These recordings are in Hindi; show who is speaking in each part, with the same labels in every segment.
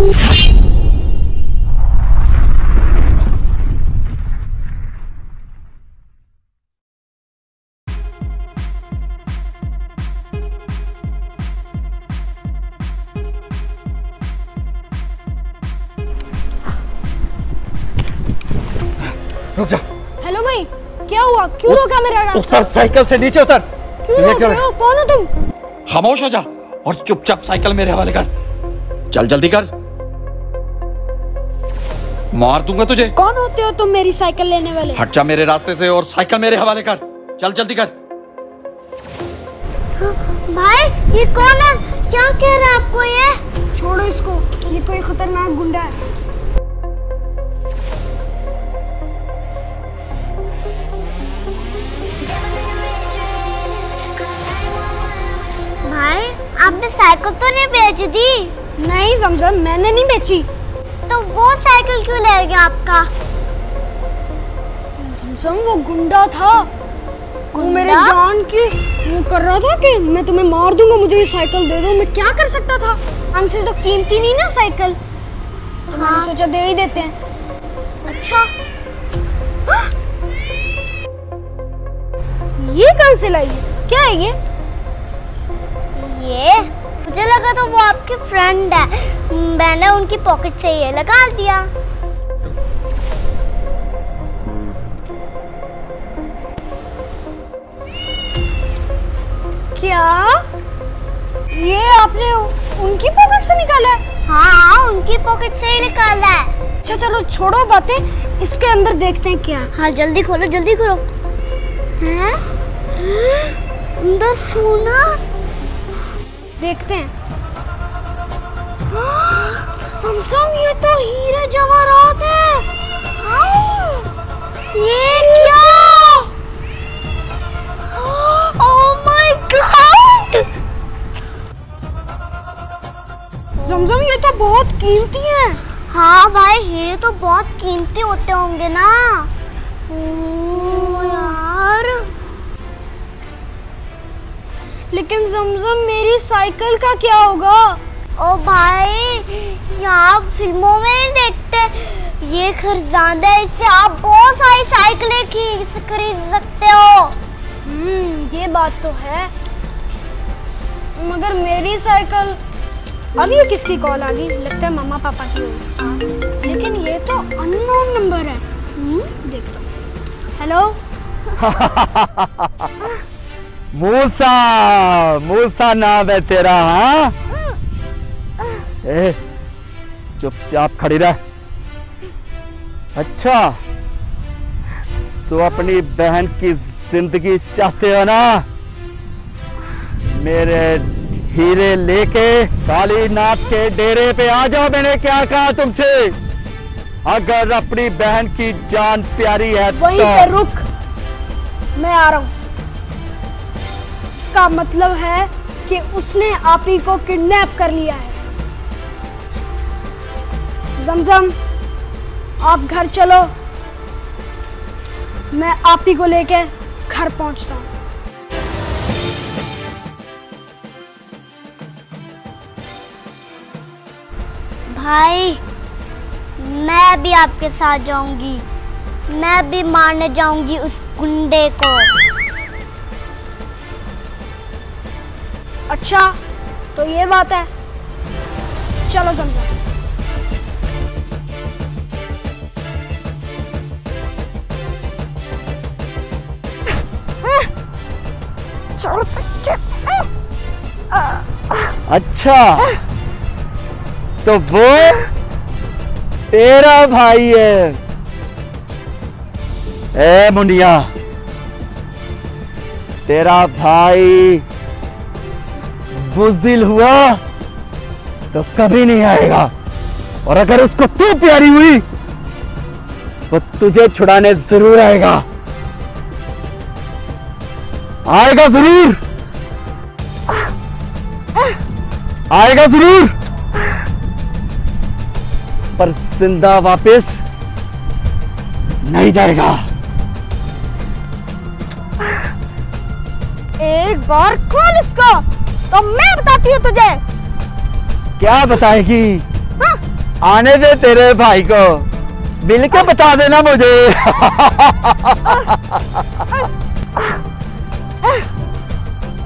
Speaker 1: रुक जा।
Speaker 2: हेलो भाई, क्या हुआ? क्यों रोका मेरा रास्ता?
Speaker 1: उतर, साइकिल से नीचे उतर।
Speaker 2: क्यों रोक रहे हो? कौन हो तुम?
Speaker 1: खामोश हो जा और चुपचाप साइकिल मेरे हवाले कर। चल जल्दी कर, मार दूंगा तुझे।
Speaker 2: कौन होते हो तुम मेरी साइकिल लेने वाले?
Speaker 1: हट जा मेरे रास्ते से और साइकिल मेरे हवाले कर। चल जल्दी कर।
Speaker 3: भाई ये कौन है? क्या कह रहा है आपको ये?
Speaker 2: छोड़ो इसको, ये कोई खतरनाक गुंडा है।
Speaker 3: भाई आपने साइकिल तो नहीं बेच दी?
Speaker 2: नहीं जमजम, मैंने नहीं बेची।
Speaker 3: तो वो साइकिल क्यों ले गया आपका?
Speaker 2: जमजम वो गुंडा था, वो मेरे जान की वो कर रहा था कि मैं तुम्हें मार दूंगा, मुझे ये साइकिल दे दो। मैं क्या कर सकता था? हमसे तो कीमती नहीं ना साइकिल, तो मैंने सोचा दे ही देते हैं।
Speaker 3: अच्छा
Speaker 2: ये कहाँ से लाई है? क्या है ये?
Speaker 3: ये मुझे लगा तो वो आपके फ्रेंड है, मैंने उनकी पॉकेट से ये लगा दिया।
Speaker 2: क्या ये आपने उनकी पॉकेट से निकाला है?
Speaker 3: हाँ उनकी पॉकेट से ही निकाला है।
Speaker 2: अच्छा चलो छोड़ो बातें, इसके अंदर देखते हैं क्या।
Speaker 3: हाँ जल्दी खोलो जल्दी खोलो। हैं? अंदर सोना
Speaker 2: देखते हैं। समसम ये तो हीरे जवाहरात है।
Speaker 3: ये क्या? Oh my God!
Speaker 2: समसम ये तो बहुत कीमती है।
Speaker 3: हाँ भाई हीरे तो बहुत कीमती होते होंगे ना। ओह यार,
Speaker 2: लेकिन जमजम मेरी साइकिल का क्या होगा?
Speaker 3: ओ भाई यहाँ फिल्मों में नहीं देखते, ये खजाना है, इससे आप बहुत सारी साइकिलें खरीद सकते हो।
Speaker 2: ये बात तो है, मगर मेरी साइकिल। अब ये किसकी कॉल आ गई? लगता है मम्मा पापा की होगी। लेकिन ये तो अननोन नंबर है। देखता हूँ। हेलो
Speaker 4: मूसा, मूसा नाम है तेरा? हाँ चुपचाप खड़ी रह। अच्छा तो अपनी बहन की जिंदगी चाहते हो ना? मेरे हीरे लेके कालीनाथ के डेरे पे आ जाओ। मैंने क्या कहा तुमसे? अगर अपनी बहन की जान प्यारी है
Speaker 2: वहीं पे रुक, मैं आ रहा हूँ। इसका मतलब है कि उसने आप ही को किडनैप कर लिया है। जमजम आप घर चलो, मैं आप ही को लेके घर पहुंचता हूँ।
Speaker 3: भाई मैं भी आपके साथ जाऊंगी, मैं भी मारने जाऊंगी उस गुंडे को।
Speaker 2: अच्छा तो ये बात है, चलो जमजम।
Speaker 4: अच्छा तो वो तेरा भाई है? ए मुनिया, तेरा भाई बुज़दिल हुआ तो कभी नहीं आएगा, और अगर उसको तू प्यारी हुई तो तुझे छुड़ाने जरूर आएगा। आएगा जरूर, आएगा जरूर, पर जिंदा वापस नहीं जाएगा।
Speaker 2: एक बार खोल इसको तो मैं बताती हूँ तुझे।
Speaker 4: क्या बताएगी?
Speaker 2: हाँ,
Speaker 4: आने दे तेरे भाई को, मिल के बता देना मुझे।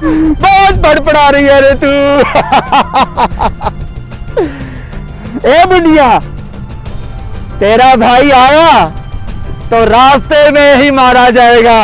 Speaker 4: बहुत बड़बड़ा रही है रे तू। ए बुनिया, तेरा भाई आया तो रास्ते में ही मारा जाएगा।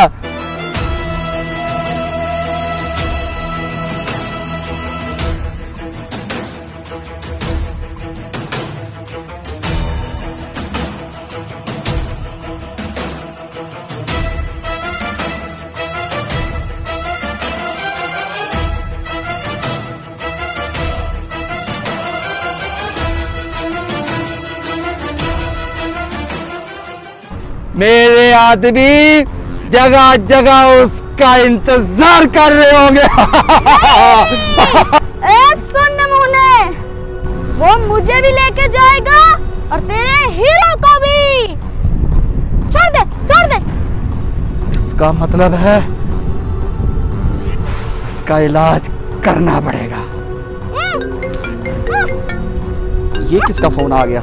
Speaker 4: मेरे आदमी जगह जगह उसका इंतजार कर रहे होंगे।
Speaker 3: ए सुन नमूने, वो मुझे भी लेके जाएगा और तेरे हीरो को भी। छोड़ दे, छोड़ दे।
Speaker 4: इसका मतलब है इसका इलाज करना पड़ेगा। ये किसका फोन आ गया?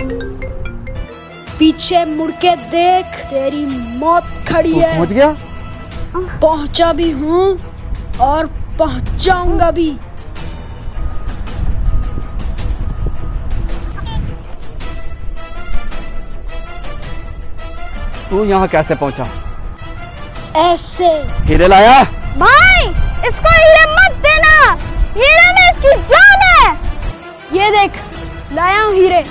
Speaker 2: पीछे मुड़ के देख, तेरी मौत खड़ी है।
Speaker 4: पहुंच गया?
Speaker 2: पहुंचा भी हूँ और पहुंचाऊंगा भी।
Speaker 4: तू यहाँ कैसे पहुंचा?
Speaker 2: ऐसे।
Speaker 4: हीरे लाया?
Speaker 3: भाई इसको हीरे मत देना, हीरे में इसकी जान है।
Speaker 2: ये देख, लाया हूँ हीरे।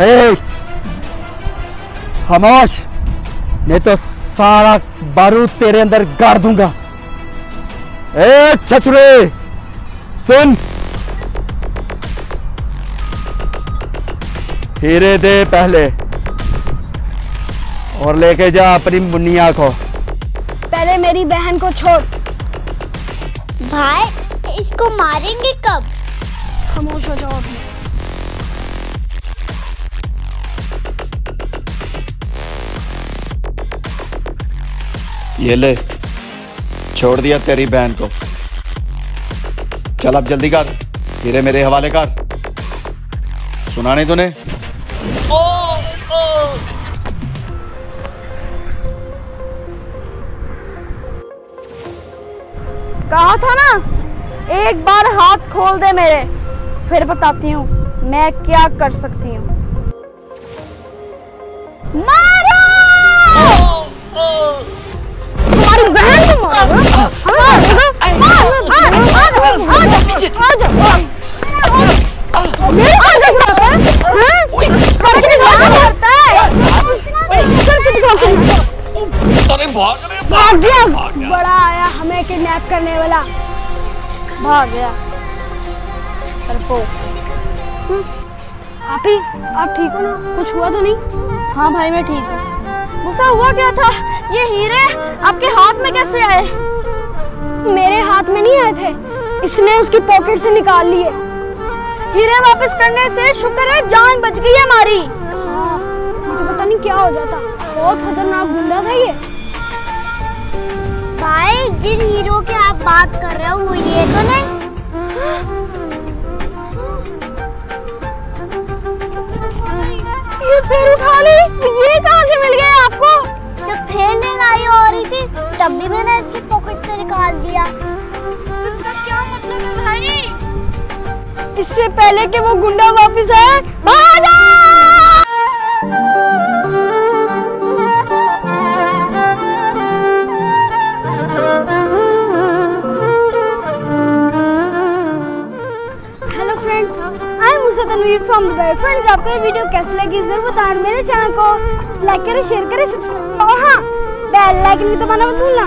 Speaker 4: ए, खामोश, नहीं तो सारा बारूद तेरे अंदर गाड़ दूंगा। ए छछुरे, सुन, हीरे दे पहले और लेके जा अपनी मुन्निया को।
Speaker 2: पहले मेरी बहन को छोड़।
Speaker 3: भाई इसको मारेंगे कब?
Speaker 2: खामोश हो जाओ।
Speaker 1: ये ले, छोड़ दिया तेरी बहन को। चल अब जल्दी कर, हीरे मेरे हवाले कर। सुना नहीं तूने?
Speaker 3: कहा था ना, एक बार हाथ खोल दे मेरे, फिर बताती हूँ मैं क्या कर सकती हूँ। मारो! तुम्हारी बहन को मारो।
Speaker 2: बड़ा आया हमें किडनैप करने वाला,
Speaker 3: भाग गया।
Speaker 2: आप ठीक हो ना? कुछ हुआ तो नहीं?
Speaker 3: हाँ भाई मैं ठीक हूँ। मुझसे हुआ क्या था? ये हीरे आपके हाथ में कैसे आए?
Speaker 2: मेरे हाथ में नहीं आए थे, इसने उसकी पॉकेट से निकाल लिए।
Speaker 3: हीरे वापस करने से शुक्र है जान बच गई है हमारी।
Speaker 2: हाँ, तो पता नहीं क्या हो जाता। बहुत खतरनाक गुंडा था ये।
Speaker 3: भाई जिन हीरो की आप बात कर रहे हो वो ये तो नहीं?
Speaker 2: ये फिर उठा ली? ये कहाँ से मिल गया आपको?
Speaker 3: जब फेरने लाई हो रही थी तब भी मैंने इसकी पॉकेट से निकाल दिया। इसका क्या मतलब है भाई?
Speaker 2: इससे पहले कि वो गुंडा वापस आए, भागो! Hello friends, I am Musa Tanveer from Dubai. Friends, आपको ये वीडियो कैसी लगी जरूर बताएं। मेरे चैनल को लाइक करें, शेयर करें, सब्सक्राइब और हाँ बेल आइकन भी दबाना मत भूलना।